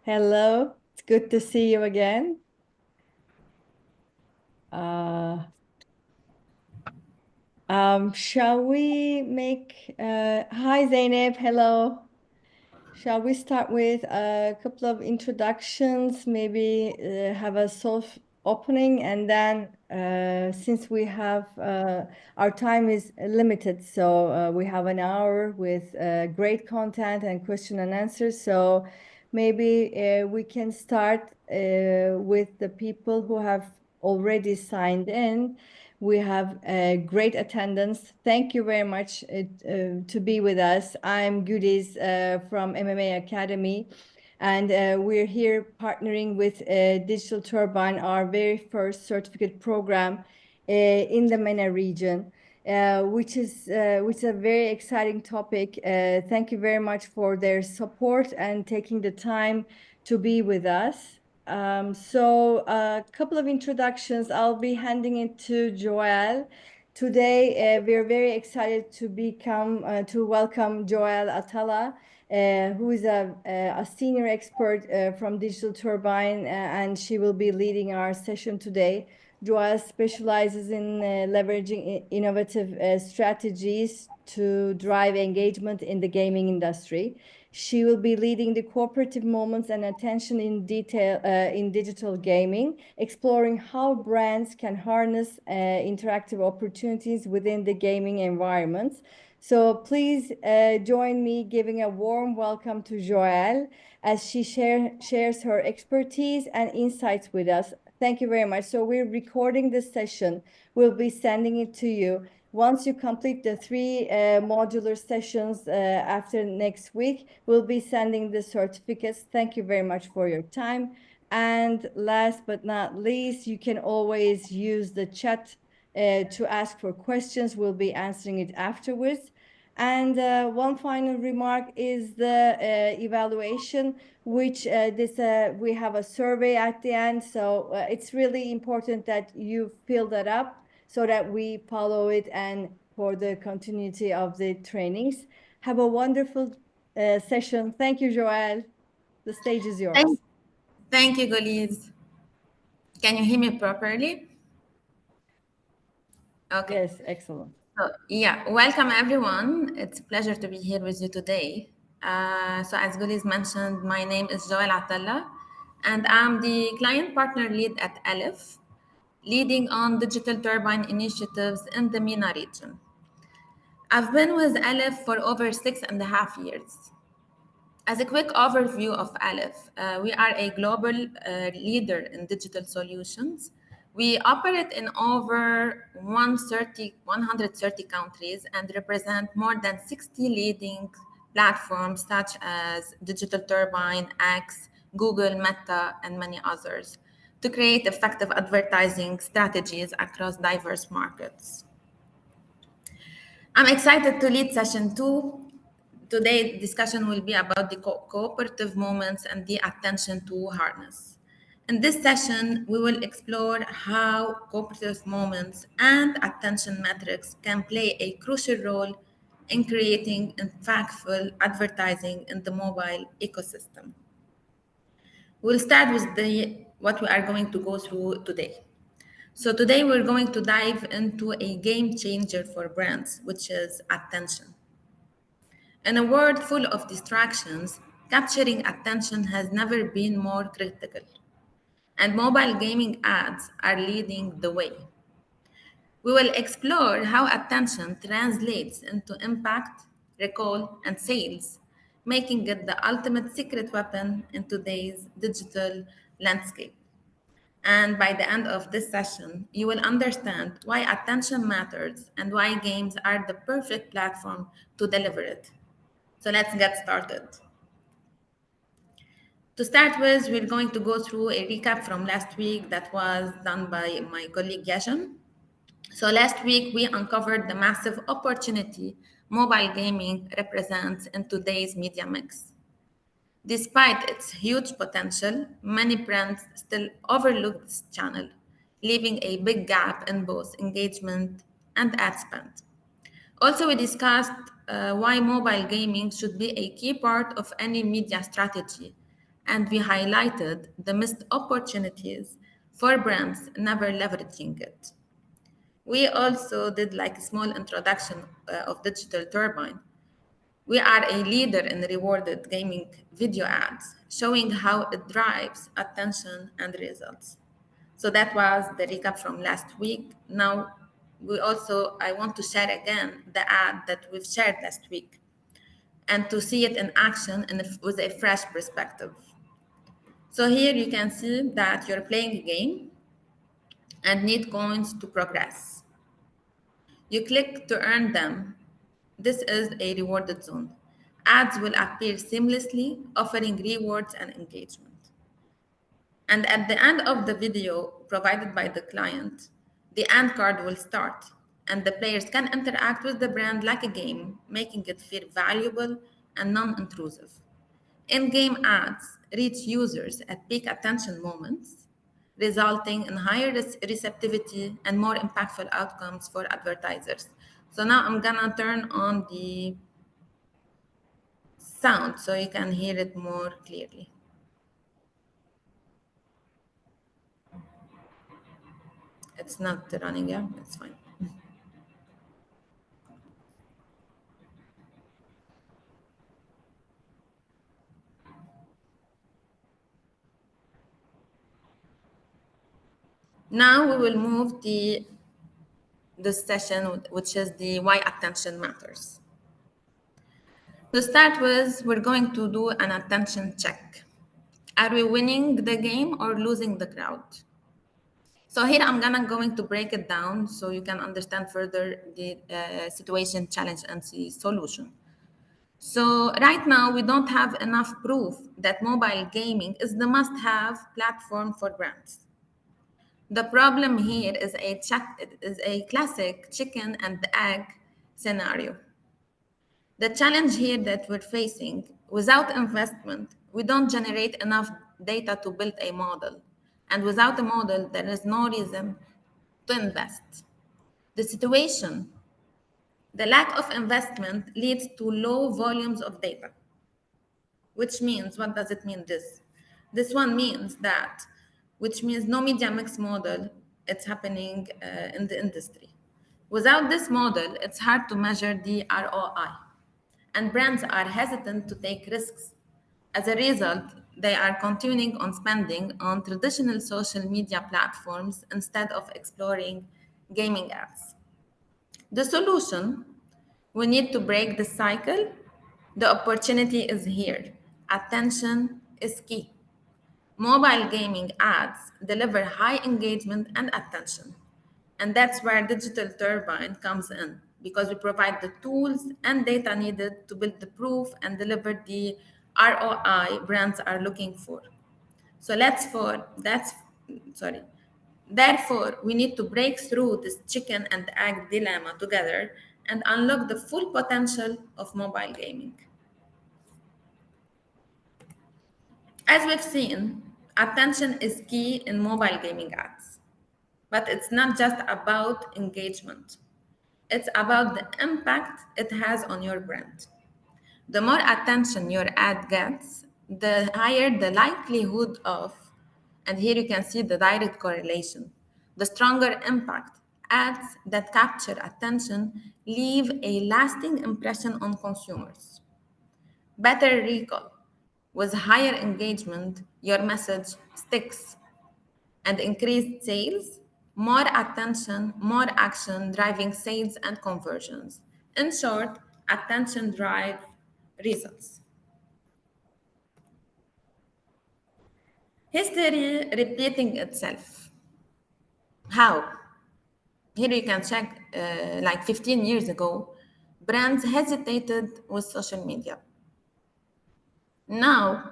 Hello, it's good to see you again. Shall we make, hi Zainab, hello. Shall we start with a couple of introductions, maybe have a soft opening, and then since we have our time is limited, so we have an hour with great content and question and answers. So maybe we can start with the people who have already signed in. We have a great attendance. Thank you very much to be with us. I'm Güliz from MMA Academy, and we're here partnering with Digital Turbine, our very first certificate program in the MENA region, which is a very exciting topic. Thank you very much for their support and taking the time to be with us. So a couple of introductions. I'll be handing it to Joelle. Today, we're very excited to welcome Joelle Atallah, who is a senior expert from Digital Turbine, and she will be leading our session today. Joelle specializes in leveraging innovative strategies to drive engagement in the gaming industry. She will be leading the cooperative moments and attention in detail in digital gaming, exploring how brands can harness interactive opportunities within the gaming environments. So please join me giving a warm welcome to Joelle as she shares her expertise and insights with us. Thank you very much. So we're recording this session. We'll be sending it to you. Once you complete the three modular sessions after next week, we'll be sending the certificates. Thank you very much for your time. And last but not least, you can always use the chat to ask for questions. We'll be answering it afterwards. And one final remark is the evaluation, which we have a survey at the end. So it's really important that you fill that up so that we follow it and for the continuity of the trainings. Have a wonderful session. Thank you, Joelle. The stage is yours. Thank you, Güliz. Can you hear me properly? Okay. Yes, excellent. So, welcome everyone. It's a pleasure to be here with you today. So as Güliz mentioned, my name is Joelle Atallah, and I'm the client partner lead at Aleph, leading on digital turbine initiatives in the MENA region. I've been with Aleph for over 6.5 years. As a quick overview of Aleph, we are a global leader in digital solutions. We operate in over 130 countries and represent more than 60 leading platforms such as Digital Turbine, X, Google, Meta, and many others to create effective advertising strategies across diverse markets. I'm excited to lead session 2. Today's discussion will be about the cooperative moments and the attention to harness. In this session, we will explore how cooperative moments and attention metrics can play a crucial role in creating impactful advertising in the mobile ecosystem. We'll start with what we are going to go through today. So today we're going to dive into a game changer for brands, which is attention. In a world full of distractions, capturing attention has never been more critical, and mobile gaming ads are leading the way. We will explore how attention translates into impact, recall, and sales, making it the ultimate secret weapon in today's digital landscape. And by the end of this session, you will understand why attention matters and why games are the perfect platform to deliver it. So let's get started. To start with, we're going to go through a recap from last week that was done by my colleague Yashan. So last week, we uncovered the massive opportunity mobile gaming represents in today's media mix. Despite its huge potential, many brands still overlook this channel, leaving a big gap in both engagement and ad spend. Also, we discussed why mobile gaming should be a key part of any media strategy, and we highlighted the missed opportunities for brands never leveraging it. We also did like a small introduction of Digital Turbine. We are a leader in rewarded gaming video ads, showing how it drives attention and results. So that was the recap from last week. Now, I want to share again the ad that we've shared last week and to see it in action and with a fresh perspective. So here you can see that you're playing a game and need coins to progress. You click to earn them. This is a rewarded zone. Ads will appear seamlessly, offering rewards and engagement. And at the end of the video provided by the client, the end card will start, and the players can interact with the brand like a game, making it feel valuable and non intrusive. In game ads reach users at peak attention moments, resulting in higher receptivity and more impactful outcomes for advertisers. So now I'm gonna turn on the sound so you can hear it more clearly. It's not running, yeah, it's fine. Now we will move this session, which is the why attention matters. To start with, we're going to do an attention check. Are we winning the game or losing the crowd? So here I'm going to break it down so you can understand further the situation, challenge, and the solution. So right now we don't have enough proof that mobile gaming is the must-have platform for brands. The problem here is a classic chicken and egg scenario. The challenge here that we're facing, without investment, we don't generate enough data to build a model. And without a model, there is no reason to invest. The situation, the lack of investment leads to low volumes of data, which means, what does it mean this? This one means that, which means no media mix model, it's happening in the industry. Without this model, it's hard to measure the ROI, and brands are hesitant to take risks. As a result, they are continuing on spending on traditional social media platforms instead of exploring gaming ads. The solution, we need to break the cycle. The opportunity is here. Attention is key. Mobile gaming ads deliver high engagement and attention. And that's where Digital Turbine comes in because we provide the tools and data needed to build the proof and deliver the ROI brands are looking for. So sorry. Therefore, we need to break through this chicken and egg dilemma together and unlock the full potential of mobile gaming. As we've seen, attention is key in mobile gaming ads. But it's not just about engagement. It's about the impact it has on your brand. The more attention your ad gets, the higher the likelihood of, and here you can see the direct correlation, the stronger impact. Ads that capture attention leave a lasting impression on consumers. Better recall. With higher engagement, your message sticks and increased sales, more attention, more action, driving sales and conversions. In short, attention drive results. History repeating itself. How? Here you can check like 15 years ago, brands hesitated with social media. Now,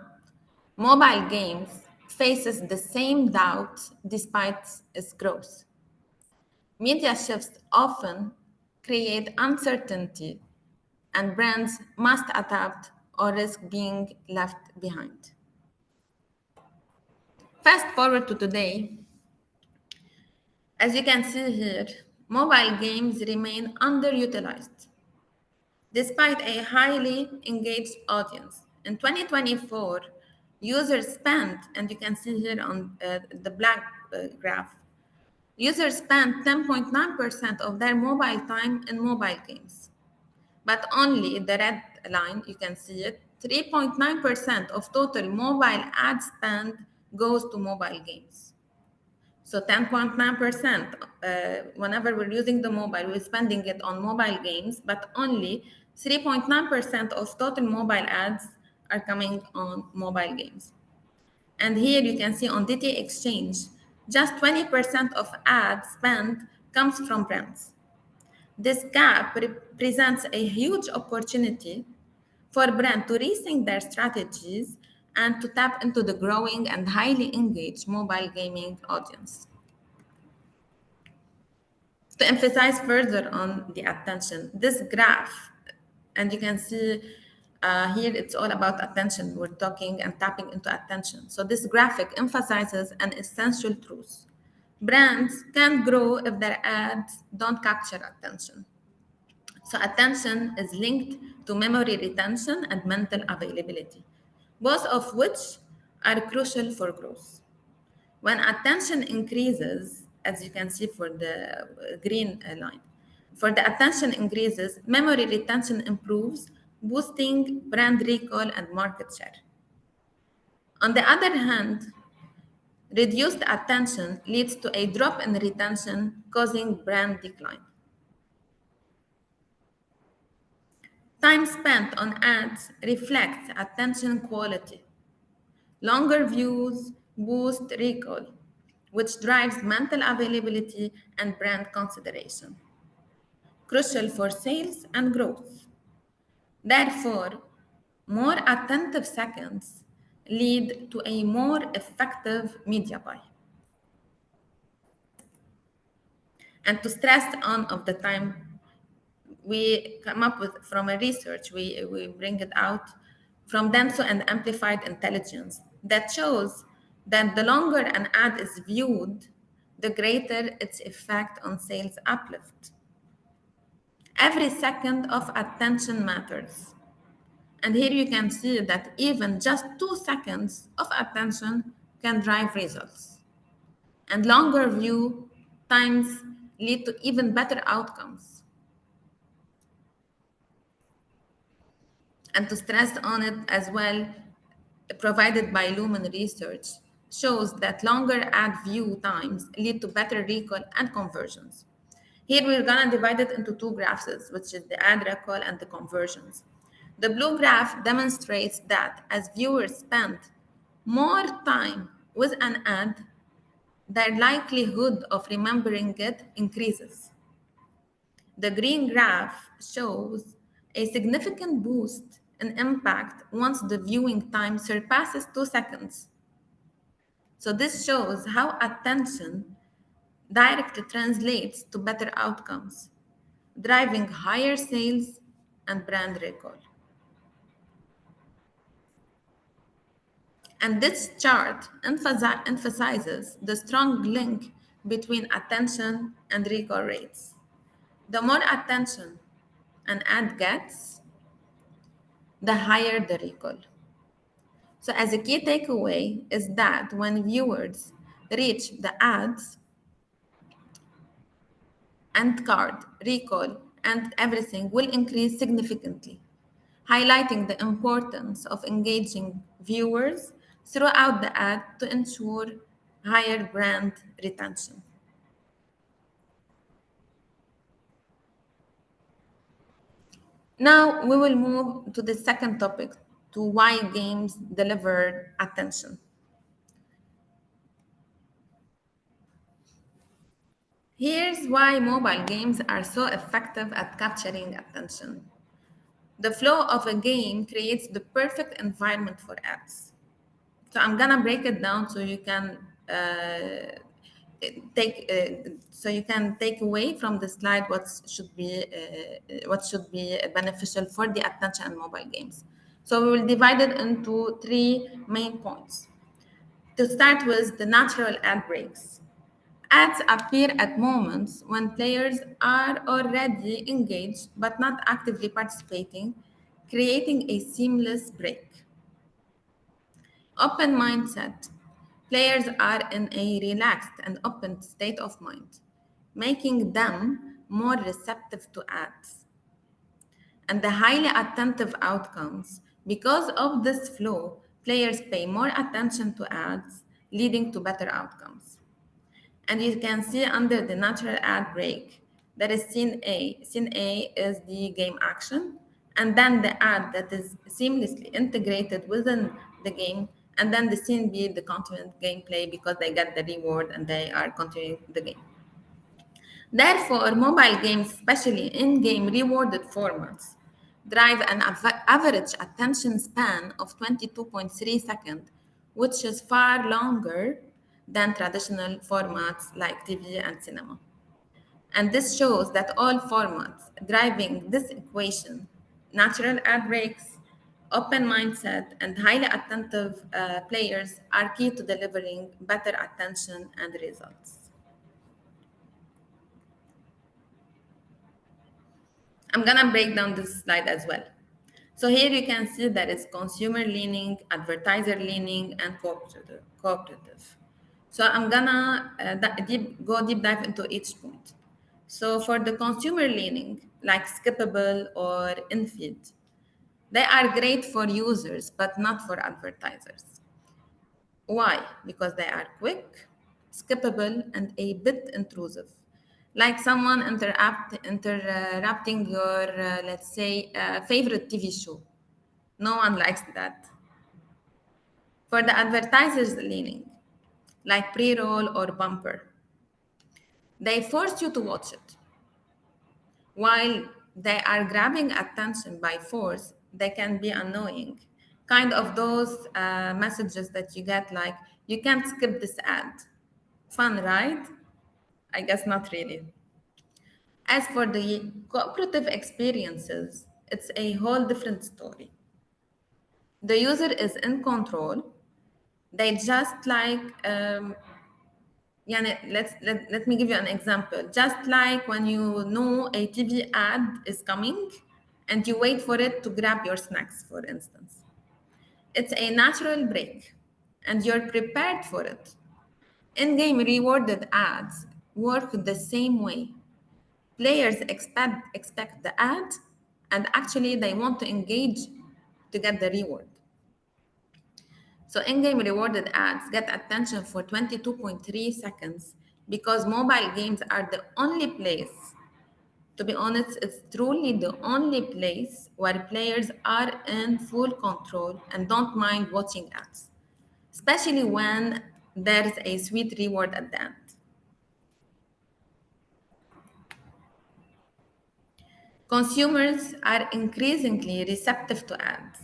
mobile games faces the same doubt despite its growth. Media shifts often create uncertainty, and brands must adapt or risk being left behind. Fast forward to today, as you can see here, mobile games remain underutilized despite a highly engaged audience. In 2024, users spend, and you can see here on the black graph, users spend 10.9% of their mobile time in mobile games. But only the red line, you can see it, 3.9% of total mobile ad spend goes to mobile games. So 10.9%, whenever we're using the mobile, we're spending it on mobile games, but only 3.9% of total mobile ads are coming on mobile games. And here you can see on DT Exchange, just 20% of ad spend comes from brands. This gap represents a huge opportunity for brands to rethink their strategies and to tap into the growing and highly engaged mobile gaming audience. To emphasize further on the attention, this graph, and you can see here it's all about attention. We're talking and tapping into attention. So this graphic emphasizes an essential truth. Brands can grow if their ads don't capture attention. So attention is linked to memory retention and mental availability, both of which are crucial for growth. When attention increases, as you can see for the green line, for the attention increases, memory retention improves, boosting brand recall and market share. On the other hand, reduced attention leads to a drop in retention, causing brand decline. Time spent on ads reflects attention quality. Longer views boost recall, which drives mental availability and brand consideration, crucial for sales and growth. Therefore, more attentive seconds lead to a more effective media buy. And to stress on of the time, we come up with from a research, we bring it out from denso and amplified intelligence that shows that the longer an ad is viewed, the greater its effect on sales uplift. Every second of attention matters. And here you can see that even just 2 seconds of attention can drive results. And longer view times lead to even better outcomes. And to stress on it as well, provided by Lumen Research, shows that longer ad view times lead to better recall and conversions. Here we're gonna divide it into two graphs, which is the ad recall and the conversions. The blue graph demonstrates that as viewers spend more time with an ad, their likelihood of remembering it increases. The green graph shows a significant boost in impact once the viewing time surpasses 2 seconds. So this shows how attention directly translates to better outcomes, driving higher sales and brand recall. And this chart emphasizes the strong link between attention and recall rates. The more attention an ad gets, the higher the recall. So, as a key takeaway, is that when viewers reach the ads, and card, recall, and everything will increase significantly, highlighting the importance of engaging viewers throughout the ad to ensure higher brand retention. Now we will move to the second topic, to why games deliver attention. Here's why mobile games are so effective at capturing attention. The flow of a game creates the perfect environment for ads. So I'm gonna break it down so you can take away from the slide what should be beneficial for the attention and mobile games. So we will divide it into three main points. To start with, the natural ad breaks. Ads appear at moments when players are already engaged but not actively participating, creating a seamless break. Open mindset. Players are in a relaxed and open state of mind, making them more receptive to ads and the highly attentive outcomes. Because of this flow, players pay more attention to ads, leading to better outcomes. And you can see under the natural ad break, there is scene A. Scene A is the game action, and then the ad that is seamlessly integrated within the game, and then the scene B, the continued gameplay, because they get the reward and they are continuing the game. Therefore, mobile games, especially in-game rewarded formats, drive an average attention span of 22.3 seconds, which is far longer than traditional formats like TV and cinema. And this shows that all formats driving this equation, natural ad breaks, open mindset, and highly attentive players are key to delivering better attention and results. I'm gonna break down this slide as well. So here you can see that it's consumer leaning, advertiser leaning, and cooperative. So I'm gonna go deep dive into each point. So for the consumer leaning, like skippable or in-feed, they are great for users, but not for advertisers. Why? Because they are quick, skippable, and a bit intrusive. Like someone interrupting your, let's say, favorite TV show. No one likes that. For the advertisers leaning, like pre-roll or bumper, they force you to watch it. While they are grabbing attention by force, they can be annoying. Kind of those messages that you get like, you can't skip this ad. Fun, right? I guess not really. As for the cooperative experiences, it's a whole different story. The user is in control. They just like, let me give you an example. Just like when you know a TV ad is coming and you wait for it to grab your snacks, for instance. It's a natural break and you're prepared for it. In-game rewarded ads work the same way. Players expect the ad, and actually they want to engage to get the reward. So in-game rewarded ads get attention for 22.3 seconds because mobile games are the only place, to be honest, it's truly the only place where players are in full control and don't mind watching ads, especially when there's a sweet reward at the end. Consumers are increasingly receptive to ads,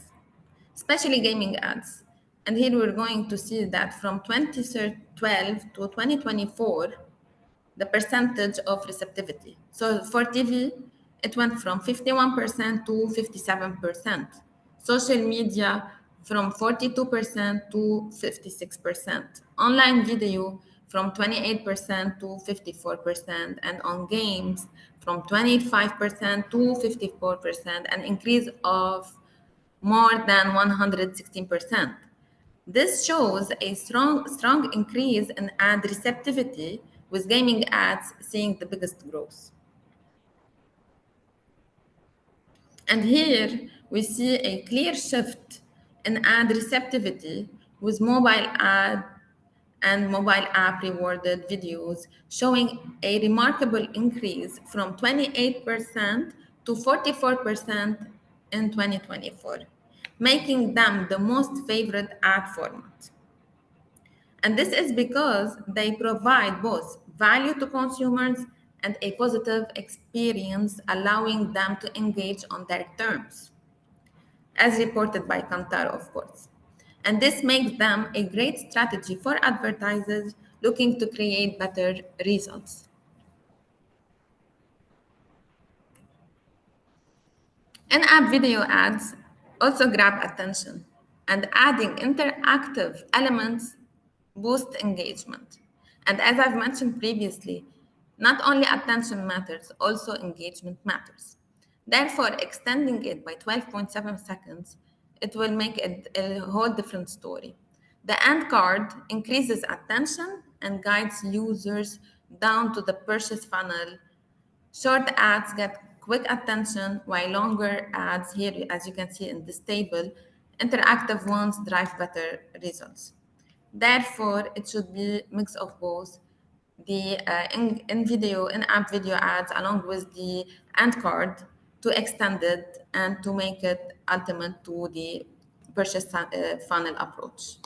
especially gaming ads. And here we're going to see that from 2012 to 2024, the percentage of receptivity. So for TV, it went from 51% to 57%. Social media from 42% to 56%. Online video from 28% to 54%. And on games from 25% to 54%, an increase of more than 116%. This shows a strong increase in ad receptivity, with gaming ads seeing the biggest growth. And here we see a clear shift in ad receptivity with mobile ad and mobile app rewarded videos showing a remarkable increase from 28% to 44% in 2024, making them the most favorite ad format. And this is because they provide both value to consumers and a positive experience, allowing them to engage on their terms, as reported by Kantaro, of course. And this makes them a great strategy for advertisers looking to create better results. In-app video ads also grab attention, and adding interactive elements boost engagement. And as I've mentioned previously, not only attention matters, also engagement matters. Therefore, extending it by 12.7 seconds, it will make a whole different story. The end card increases attention and guides users down to the purchase funnel. Short ads get quick attention, while longer ads, here as you can see in this table, interactive ones drive better results. Therefore, it should be a mix of both the in-app video ads along with the end card to extend it and to make it ultimate to the purchase funnel approach.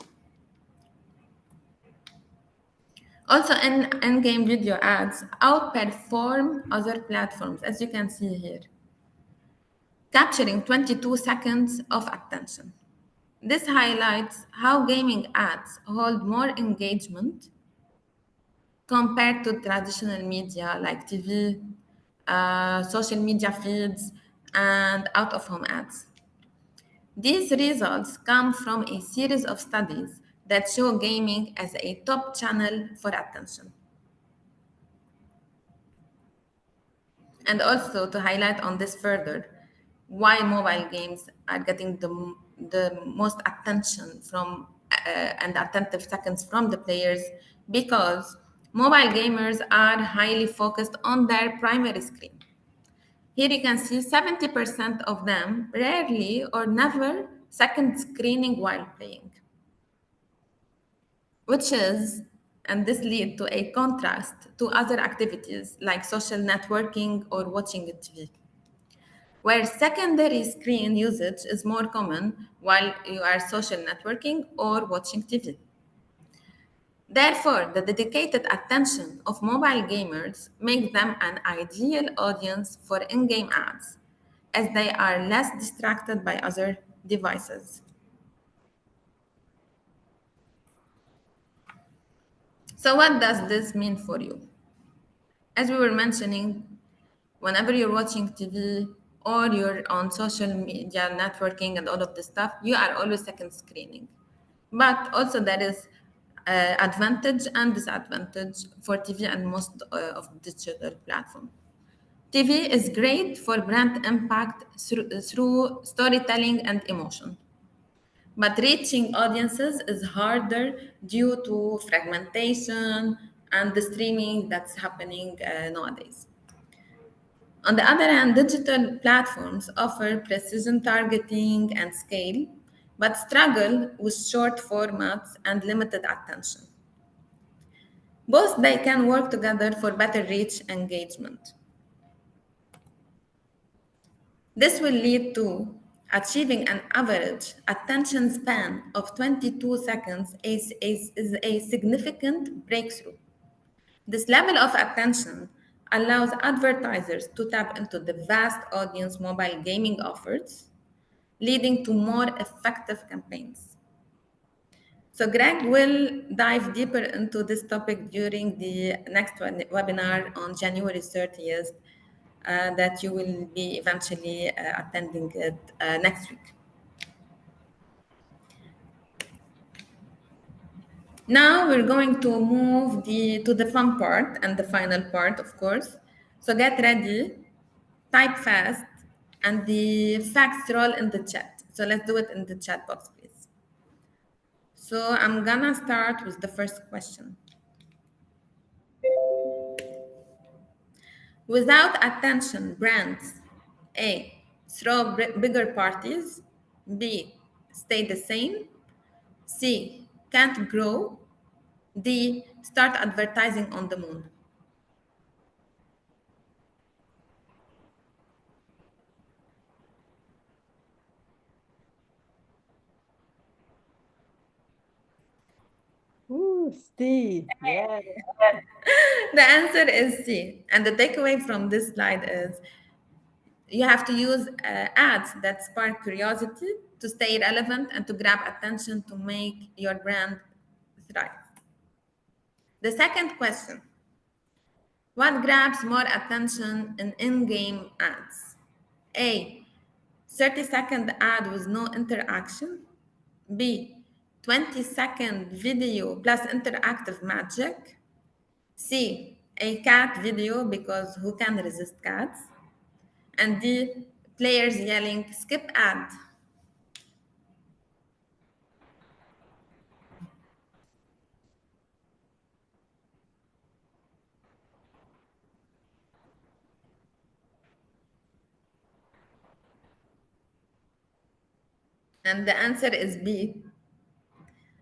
Also, in-game video ads outperform other platforms, as you can see here, capturing 22 seconds of attention. This highlights how gaming ads hold more engagement compared to traditional media like TV, social media feeds, and out of home ads. These results come from a series of studies that show gaming as a top channel for attention. And also to highlight on this further, why mobile games are getting the most attention from and attentive seconds from the players, because mobile gamers are highly focused on their primary screen. Here you can see 70% of them rarely or never second screening while playing, which is, and this lead to a contrast to other activities like social networking or watching TV, where secondary screen usage is more common while you are social networking or watching TV. Therefore, the dedicated attention of mobile gamers makes them an ideal audience for in-game ads, as they are less distracted by other devices. So what does this mean for you? As we were mentioning, whenever you're watching TV or you're on social media networking and all of this stuff, you are always second screening. But also there is advantage and disadvantage for TV and most of digital platform. TV is great for brand impact through storytelling and emotion. But reaching audiences is harder due to fragmentation and the streaming that's happening nowadays. On the other hand, digital platforms offer precision targeting and scale, but struggle with short formats and limited attention. Both they can work together for better reach engagement. This will lead to achieving an average attention span of 22 seconds is a significant breakthrough. This level of attention allows advertisers to tap into the vast audience mobile gaming offers, leading to more effective campaigns. So Greg will dive deeper into this topic during the next webinar on January 30th that you will be eventually attending it next week. Now we're going to move to the fun part and the final part, of course. So get ready, type fast, and the facts roll in the chat. So let's do it in the chat box, please. So I'm gonna start with the first question. Without attention, brands A, throw bigger parties, B, stay the same, C, can't grow, D, start advertising on the moon. Ooh, Steve. Yeah. The answer is C. And the takeaway from this slide is you have to use ads that spark curiosity to stay relevant and to grab attention to make your brand thrive. The second question, what grabs more attention in in-game ads? A, 30-second ad with no interaction. B, 20-second video plus interactive magic. C, a cat video because who can resist cats? And D, players yelling skip ad. And the answer is B.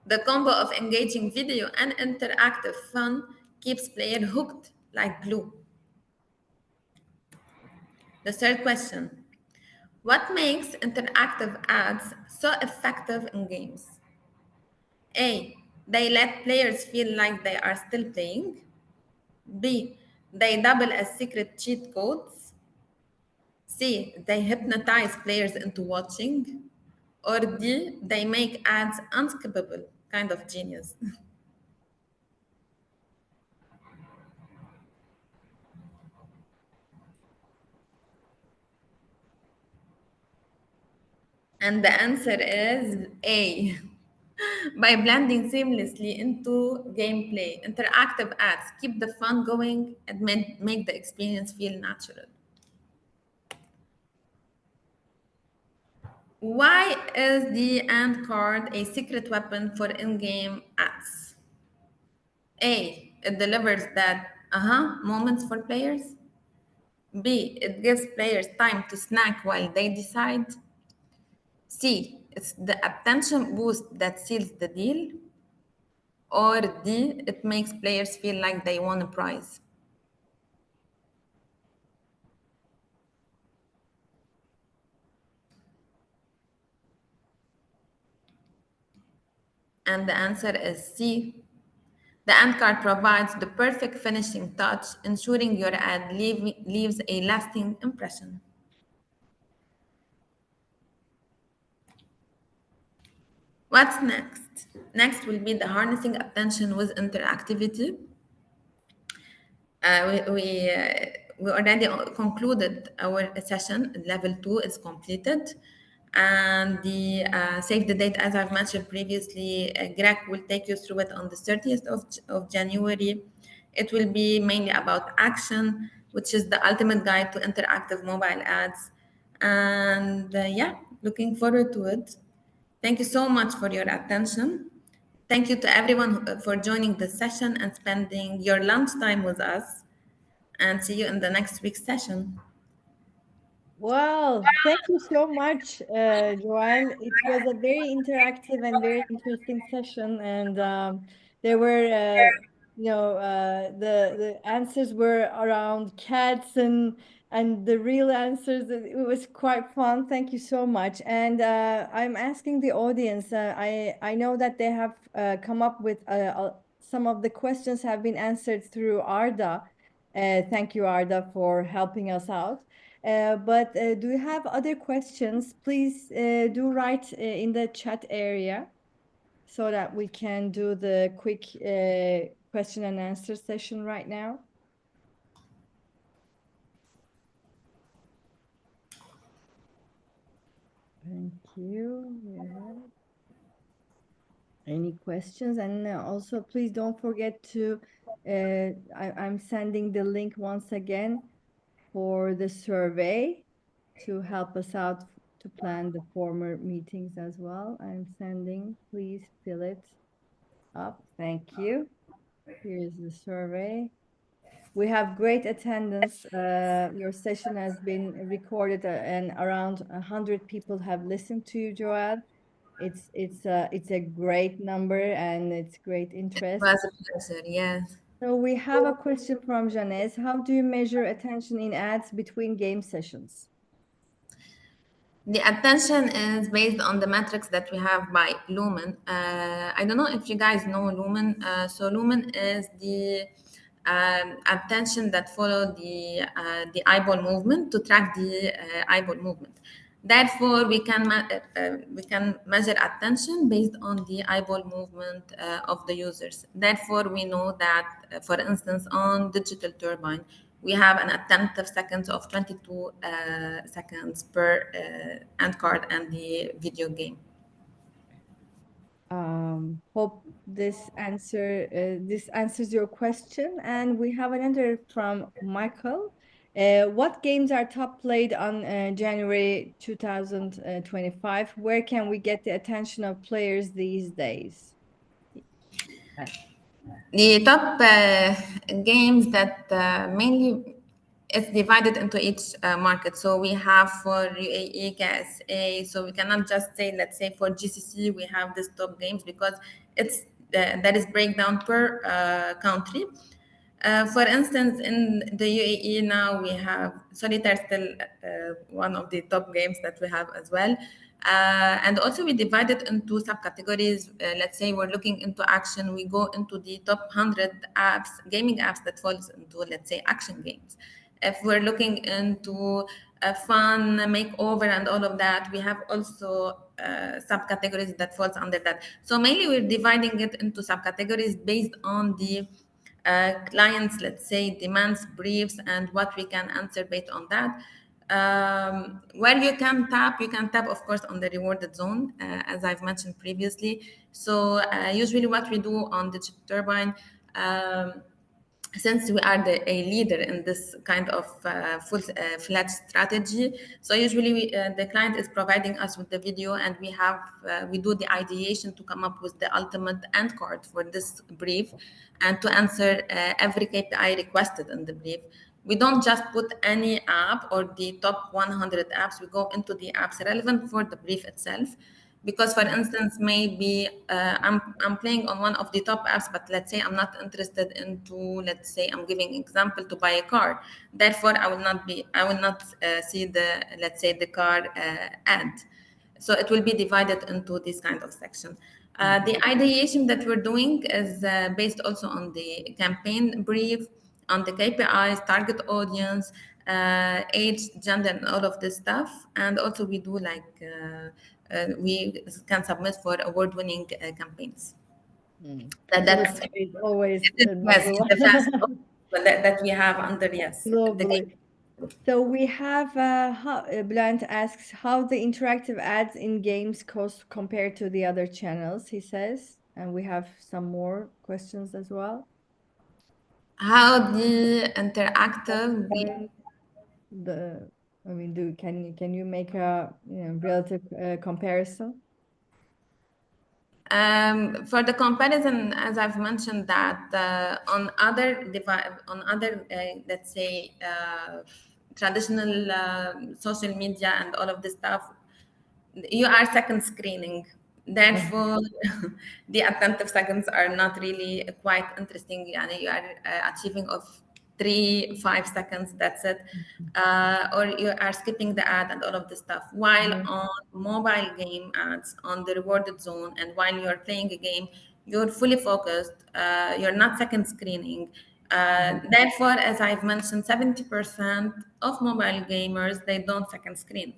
The combo of engaging video and interactive fun keeps player hooked like glue. The third question: what makes interactive ads so effective in games? A. They let players feel like they are still playing. B. They double as secret cheat codes. C. They hypnotize players into watching. Or D. They make ads unskippable. Kind of genius. And the answer is A. By blending seamlessly into gameplay, interactive ads keep the fun going and make the experience feel natural. Why is the ant card a secret weapon for in-game ads? A. It delivers that moments for players. B. It gives players time to snack while they decide. C. It's the attention boost that seals the deal. Or D. It makes players feel like they won a prize. And the answer is C. The ant card provides the perfect finishing touch, ensuring your ad leaves a lasting impression. What's next? Next will be the harnessing attention with interactivity. We already concluded our session. Level 2 is completed. And the save the date, as I've mentioned previously, Greg will take you through it on the 30th of January. It will be mainly about action, which is the ultimate guide to interactive mobile ads. And yeah, looking forward to it. Thank you so much for your attention. Thank you to everyone for joining the session and spending your lunchtime with us. And see you in the next week's session. Well, thank you so much, Joelle. It was a very interactive and very interesting session, and there were, the answers were around cats and the real answers. It was quite fun. Thank you so much. And I'm asking the audience. I know that they have come up with some of the questions have been answered through Arda. Thank you, Arda, for helping us out. But do you have other questions? Please do write in the chat area so that we can do the quick question and answer session right now. Thank you. Yeah. Any questions? And also, please don't forget to, I'm sending the link once again for the survey to help us out to plan the former meetings as well. I'm sending, please fill it up. Thank you. Here's the survey. We have great attendance. Your session has been recorded and around 100 people have listened to you, Joelle. It's a great number and it's great It interest. was a pleasure, yes. So we have a question from Janice. How do you measure attention in ads between game sessions? The attention is based on the metrics that we have by Lumen. I don't know if you guys know Lumen. So Lumen is the attention that follow the eyeball movement to track the eyeball movement. Therefore, we can measure attention based on the eyeball movement of the users. Therefore, we know that, for instance, on Digital Turbine, we have an attentive seconds of 22 seconds per end card and the video game. Hope this answers your question. And we have another from Michael. What games are top played on January 2025? Where can we get the attention of players these days? The top games that mainly It's divided into each market. So we have for UAE, KSA. So we cannot just say, let's say for GCC, we have these top games because it's that is breakdown per country. For instance, in the UAE now we have Solitaire still one of the top games that we have as well. And also we divide it into subcategories. Let's say we're looking into action, we go into the top 100 apps, gaming apps that falls into, let's say, action games. If we're looking into a fun makeover and all of that, we have also subcategories that falls under that. So mainly we're dividing it into subcategories based on the clients, let's say, demands, briefs, and what we can answer based on that. Where you can tap, of course, on the rewarded zone, as I've mentioned previously. So usually what we do on the Turbine, since we are a leader in this kind of full-fledged strategy, so usually the client is providing us with the video, and we do the ideation to come up with the ultimate end card for this brief, and to answer every KPI requested in the brief. We don't just put any app or the top 100 apps. We go into the apps relevant for the brief itself, because for instance, maybe I'm playing on one of the top apps, but let's say I'm not interested into, let's say I'm giving example, to buy a car. Therefore I will not see the, let's say, the car ad. So it will be divided into this kind of section. The ideation that we're doing is based also on the campaign brief, on the KPIs, target audience, age, gender, and all of this stuff. And also we do like we can submit for award-winning campaigns. Mm. That's USA is always yes, number the fast one that we have under, yes, the game. globally. So we have Blunt asks how the interactive ads in games cost compared to the other channels, he says. And we have some more questions as well. How the interactive And the I mean, can you make a relative comparison? For the comparison, as I've mentioned, that on other let's say traditional social media and all of this stuff, you are second screening. Therefore, the attentive seconds are not really quite interesting. Yani you are achieving of 3-5 seconds. That's it. Or you are skipping the ad and all of this stuff. While Mhm. on mobile game ads, on the rewarded zone, and while you are playing a game, you're fully focused. You're not second screening. Therefore, as I've mentioned, 70% of mobile gamers, they don't second screen,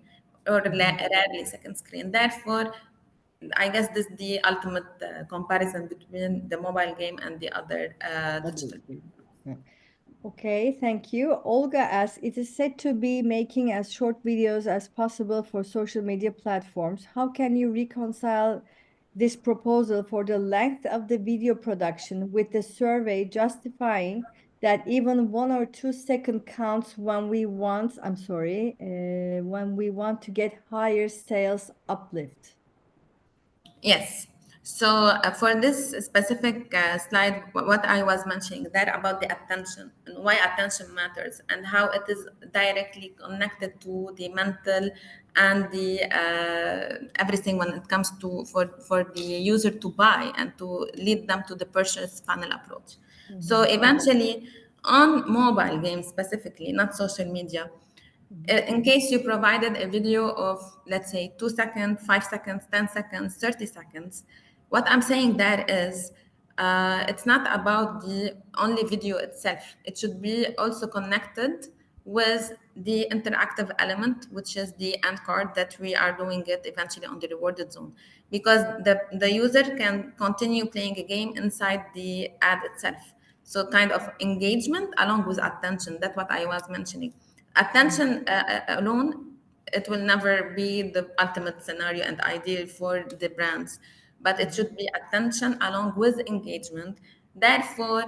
or Mhm. rarely second screen. Therefore, I guess this is the ultimate comparison between the mobile game and the other digital. Yeah. Okay, thank you. Olga asks, it is said to be making as short videos as possible for social media platforms. How can you reconcile this proposal for the length of the video production with the survey justifying that even 1 or 2 second counts when we want, when we want to get higher sales uplift? Yes. So for this specific slide, what I was mentioning there about the attention and why attention matters, and how it is directly connected to the mental and the everything when it comes to for the user to buy and to lead them to the purchase funnel approach. So Mhm. eventually, on mobile games specifically, not social media, Mhm. in case you provided a video of, let's say, 2 seconds, 5 seconds, 10 seconds, 30 seconds, what I'm saying there is it's not about the only video itself. It should be also connected with the interactive element, which is the end card that we are doing it eventually on the rewarded zone. Because the user can continue playing a game inside the ad itself. So kind of engagement along with attention. That's what I was mentioning. Attention alone, it will never be the ultimate scenario and ideal for the brands, but it should be attention along with engagement. Therefore,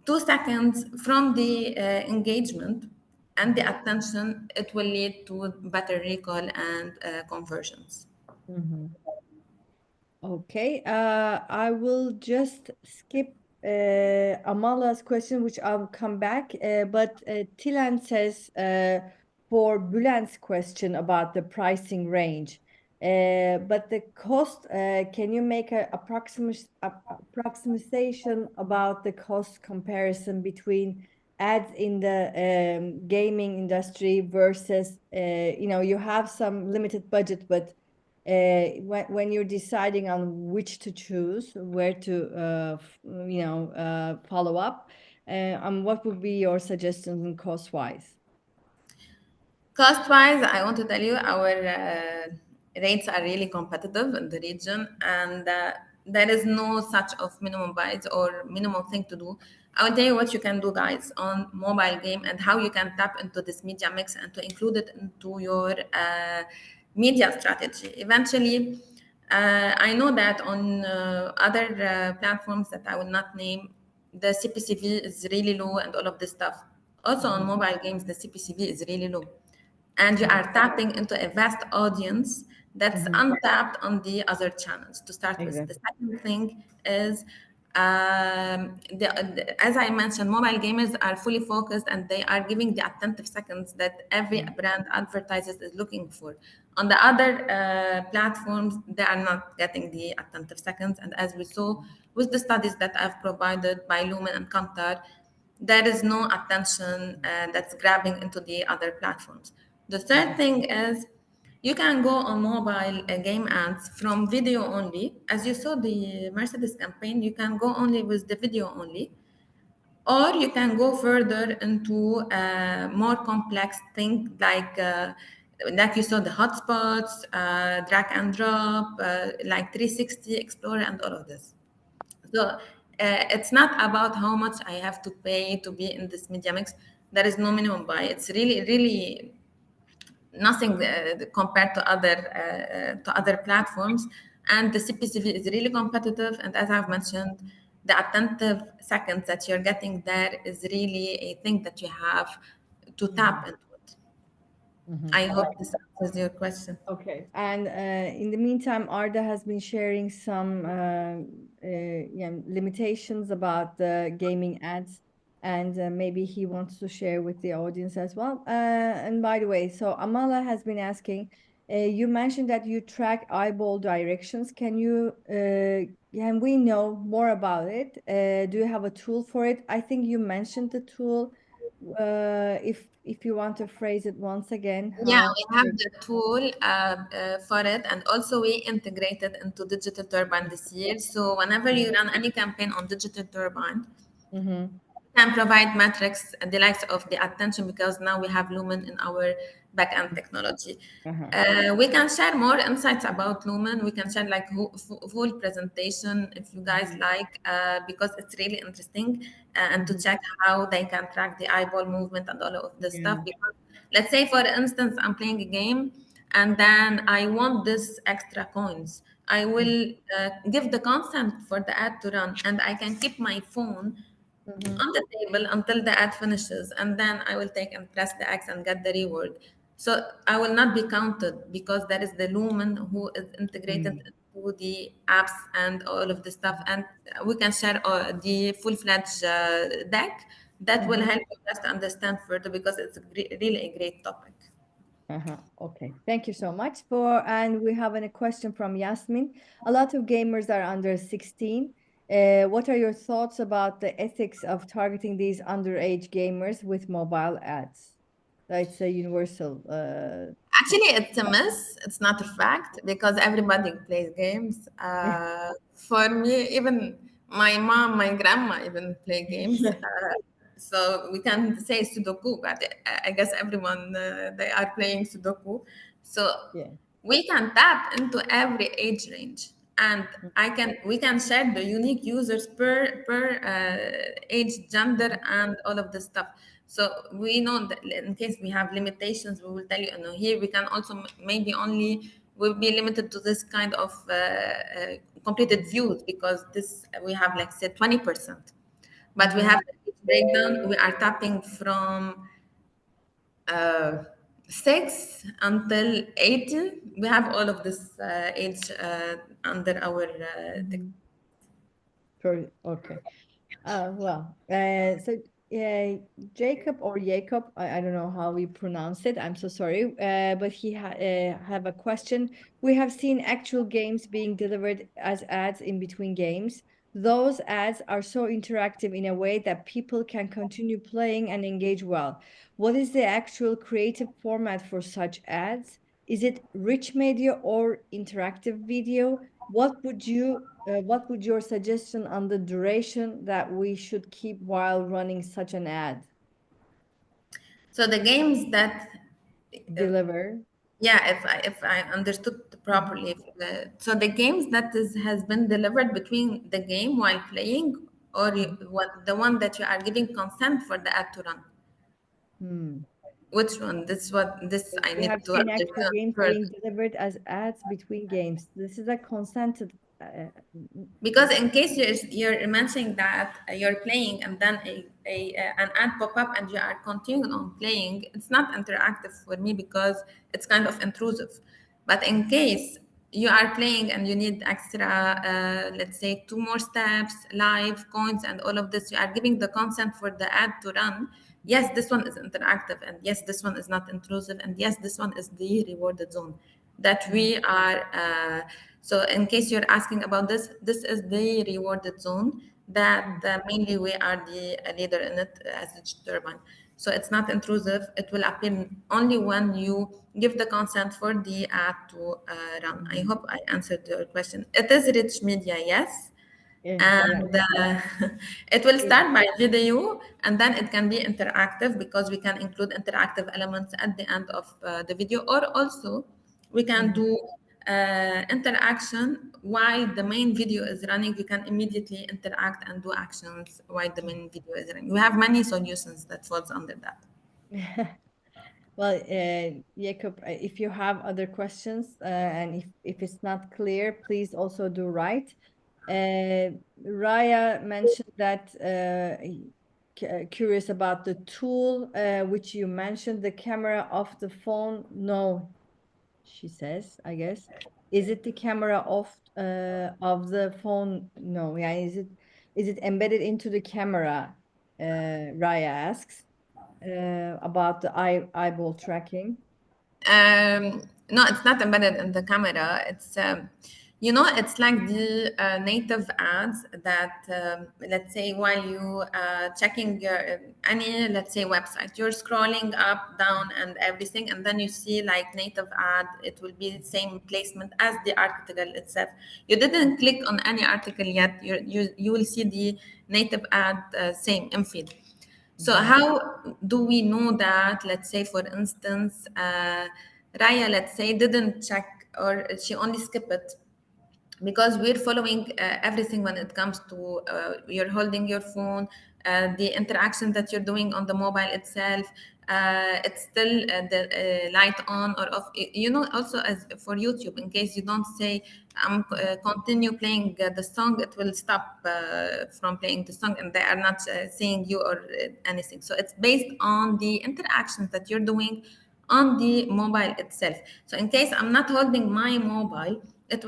2 seconds from the engagement and the attention, it will lead to better recall and conversions. Mhm. Okay, I will just skip. Amala's question, which I'll come back. But Tilan says for Bülent's question about the pricing range. But the cost, can you make a approximation about the cost comparison between ads in the gaming industry versus, you have some limited budget, but when you're deciding on which to choose, where to follow up, what would be your suggestions and cost wise? Cost wise, I want to tell you our rates are really competitive in the region, and there is no such of minimum buys or minimum thing to do. I will tell you what you can do, guys, on mobile game and how you can tap into this media mix and to include it into your media strategy. Eventually, I know that on other platforms that I will not name, the CPCV is really low and all of this stuff. Also on Mhm, mobile games, the CPCV is really low, and you mhm, are tapping into a vast audience that's mhm. untapped on the other channels to start with. The Exactly. second thing is, as I mentioned, mobile gamers are fully focused and they are giving the attentive seconds that every Mhm, brand advertises is looking for. On the other platforms, they are not getting the attentive seconds. And as we saw with the studies that I've provided by Lumen and Kantar, there is no attention that's grabbing into the other platforms. The third mhm, thing is you can go on mobile game ads from video only. As you saw the Mercedes campaign, you can go only with the video only, or you can go further into more complex things like you saw the hotspots, drag and drop, like 360 Explorer, and all of this. So it's not about how much I have to pay to be in this media mix. There is no minimum buy. It's really, really nothing compared to other platforms. And the CPCV is really competitive. And as I've mentioned, the attentive seconds that you're getting there is really a thing that you have to mhm, tap into it. mhm. I hope this answers your question. Okay. And in the meantime, Arda has been sharing some limitations about the gaming ads, and maybe he wants to share with the audience as well. And by the way, so Amala has been asking, you mentioned that you track eyeball directions. Can we know more about it? Do you have a tool for it? I think you mentioned the tool. If you want to phrase it once again, Yeah, how? we have the tool for it, and also we integrated into Digital Turbine this year. So whenever you run any campaign on Digital Turbine, Mm-hmm. can provide metrics and the likes of the attention, because now we have Lumen in our backend technology. Uh-huh. We can share more insights about Lumen. We can share like full presentation if you guys Mhm, like, because it's really interesting, and to mhm. check how they can track the eyeball movement and all of this stuff. Yeah. Because let's say, for instance, I'm playing a game and then I want this extra coins. I will give the consent for the ad to run, and I can keep my phone Mm-hmm. on the table until the ad finishes, and then I will take and press the X and get the reward. So I will not be counted because there is the Lumen who is integrated Mm-hmm. into the apps and all of the stuff, and we can share the full-fledged deck that will Mm-hmm. help us to understand further, because it's really a great topic. Uh-huh. Okay. Thank you so much for, and we have a question from Yasmin. A lot of gamers are under 16. What are your thoughts about the ethics of targeting these underage gamers with mobile ads? That's a universal Actually, it's a myth. It's not a fact, because everybody plays games. For me, even my mom, my grandma even play games. So we can say Sudoku, but I guess everyone they are playing Sudoku. So yeah. we can tap into every age range, and we can share the unique users per age, gender, and all of this stuff. So we know that in case we have limitations, we will tell you, no, here we can also maybe only will be limited to this kind of completed views, because this we have like say 20%, but we Mm-hmm. have the age breakdown. We are tapping from uh, 6 until 18. We have all of this age under our Mm-hmm. Okay. So Jacob or Jacob, I don't know how we pronounce it. I'm so sorry. But he have a question. We have seen actual games being delivered as ads in between games. Those ads are so interactive in a way that people can continue playing and engage well. What is the actual creative format for such ads? Is it rich media or interactive video? What would your suggestion on the duration that we should keep while running such an ad? So the games that, uh, Deliver. yeah, if I understood Mhm. properly, so the games that is has been delivered between the game while playing, or Mhm. what the one that you are giving consent for the ad to run. Hmm. Which one? This what this I We have need to seen actual understand games first. being delivered as ads between games. This is a consented. Because in case you're mentioning that you're playing and then an ad pop up and you are continuing on playing, it's not interactive for me because it's kind of intrusive. But in case you are playing and you need extra, let's say, two more steps, live coins, and all of this, you are giving the consent for the ad to run. Yes, this one is interactive, and yes, this one is not intrusive, and yes, this one is the rewarded zone that Mhm. we are. So, in case you're asking about this, this is the rewarded zone that mainly we are the leader in it as a turbine. So, it's not intrusive. It will appear only when you give the consent for the ad to run. I Mhm. hope I answered your question. It is rich media, yes, Correct. and it will It- start by video and then it can be interactive because we can include interactive elements at the end of the video, or also we can Mhm. do interaction while the main video is running. You can immediately interact and do actions while the main video is running. We have many solutions that falls under that. Well, Jacob, if you have other questions and if it's not clear, please also do write. Raya mentioned that curious about the tool which you mentioned, the camera of the phone. No, she says, I guess. Is it the camera of the phone? No, yeah. Is it embedded into the camera? Raya asks about the eyeball tracking. No, it's not embedded in the camera. It's like the native ads that, let's say, while you checking your any, let's say, website, you're scrolling up, down, and everything, and then you see like native ad. It will be the same placement as the article itself. You didn't click on any article yet. You will see the native ad same in feed. So Mhm. how do we know that? Let's say, for instance, Raya, let's say, didn't check or she only skipped it because we're following everything when it comes to you're holding your phone, the interaction that you're doing on the mobile itself. It's still the light on or off. Also as for YouTube, in case you don't say I'm continue playing the song, it will stop from playing the song, and they are not seeing you or anything. So it's based on the interactions that you're doing on the mobile itself. So in case I'm not holding my mobile, it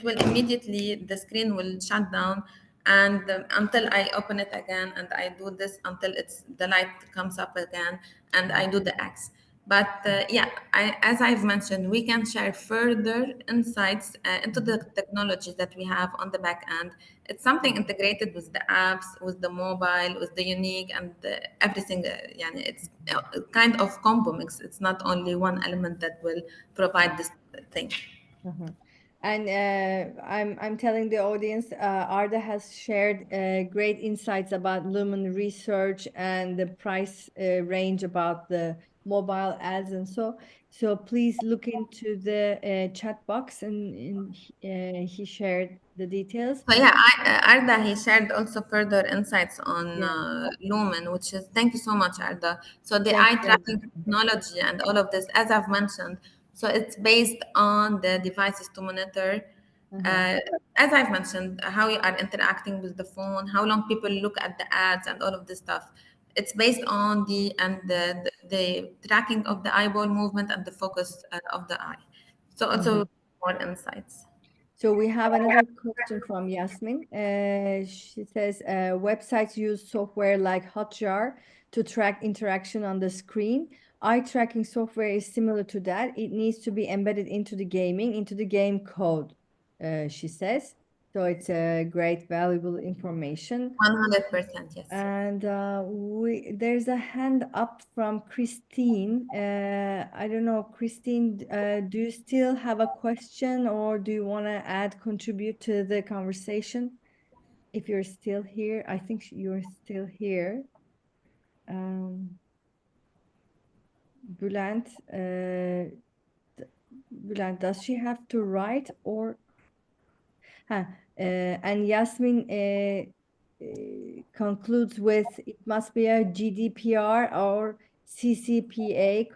will immediately, the screen will shut down, and until I open it again and I do this until it's the light comes up again and I do the X. But yeah, as I've mentioned, we can share further insights into the technology that we have on the back end. It's something integrated with the apps, with the mobile, with the unique, and everything. Yeah, it's kind of combo mix. It's not only one element that will provide this thing. Uh-huh. And I'm telling the audience, Arda has shared great insights about Lumen research and the price range about the mobile ads and so please look into the chat box and he shared the details. So yeah, Arda, he shared also further insights on Yeah, Lumen, which is, thank you so much, Arda. So the thank eye you. tracking technology and all of this, as I've mentioned, so it's based on the devices to monitor, Uh-huh. uh, as I've mentioned, how you are interacting with the phone, how long people look at the ads, and all of this stuff. It's based on the tracking of the eyeball movement and the focus of the eye. So Mhm. also more insights. So we have another question from Yasmin. She says, websites use software like Hotjar to track interaction on the screen. Eye tracking software is similar to that. It needs to be embedded into the gaming, into the game code, she says. So it's a great, valuable information. 100%, yes. And there's a hand up from Christine. I don't know, Christine, do you still have a question or do you want to contribute to the conversation? If you're still here, I think you're still here. Bülent, Bülent, does she have to write or and Yasmin concludes with it must be a GDPR or CCPA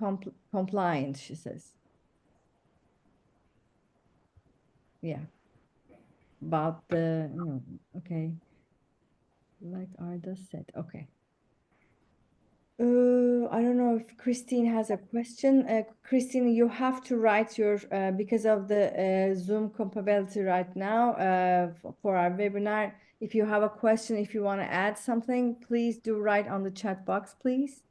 compliant, she says. Yeah, about the, no, okay, like Arda said, okay. I don't know if Christine has a question. Christine, you have to write your, because of the Zoom compatibility right now for our webinar. If you have a question, if you want to add something, please do write on the chat box, please.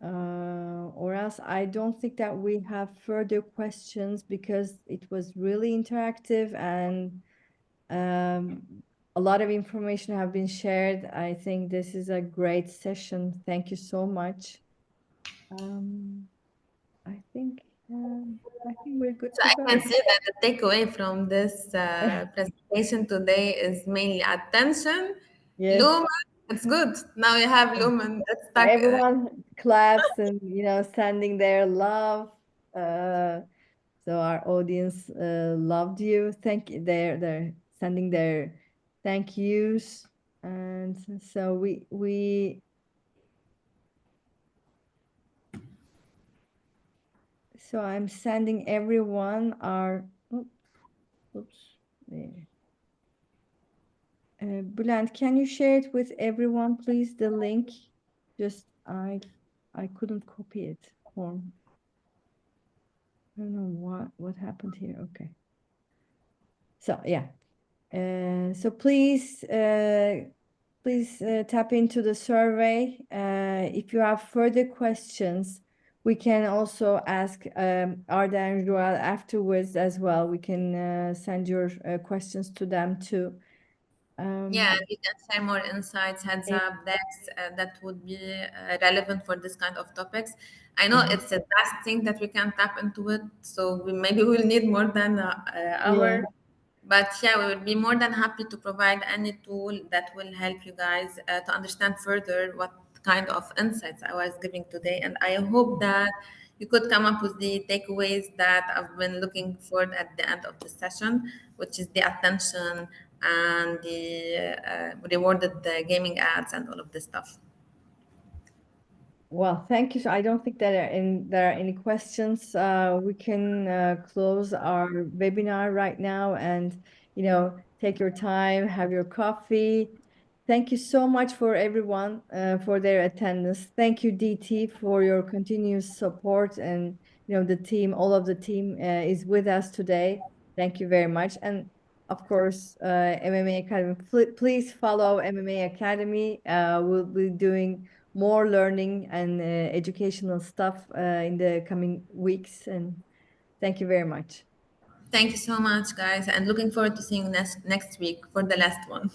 Or else I don't think that we have further questions because it was really interactive and a lot of information have been shared. I think this is a great session. Thank you so much. Um, I think we're good So to I can go. see that the takeaway from this presentation today is mainly attention. Yes, Lumen, it's good. Now you have Lumen. That's stuck. everyone claps and sending their love. So our audience loved you. Thank you. They're sending their thank yous, and so so I'm sending everyone our oops there. Bülent, can you share it with everyone, please? The link. Just I couldn't copy it form. I don't know what happened here. Okay. So yeah. So please tap into the survey. If you have further questions, we can also ask Arda and Joelle afterwards as well. We can send your questions to them too. Yeah, you can share more insights, heads Eh, up, decks that would be relevant for this kind of topics. I know mhm. it's a vast thing that we can tap into it, so maybe we'll need more than an Yeah. hour. But yeah, we will be more than happy to provide any tool that will help you guys to understand further what kind of insights I was giving today. And I hope that you could come up with the takeaways that I've been looking for at the end of the session, which is the attention and the rewarded gaming ads and all of this stuff. Well, thank you. So I don't think that there are any questions. We can close our webinar right now and, take your time, have your coffee. Thank you so much for everyone for their attendance. Thank you, DT, for your continuous support and, the team, all of the team is with us today. Thank you very much. And of course, MMA Academy, please follow MMA Academy. We'll be doing more learning and educational stuff in the coming weeks. And thank you very much. Thank you so much, guys, and looking forward to seeing you next week for the last one.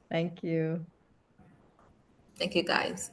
Thank you. Thank you, guys.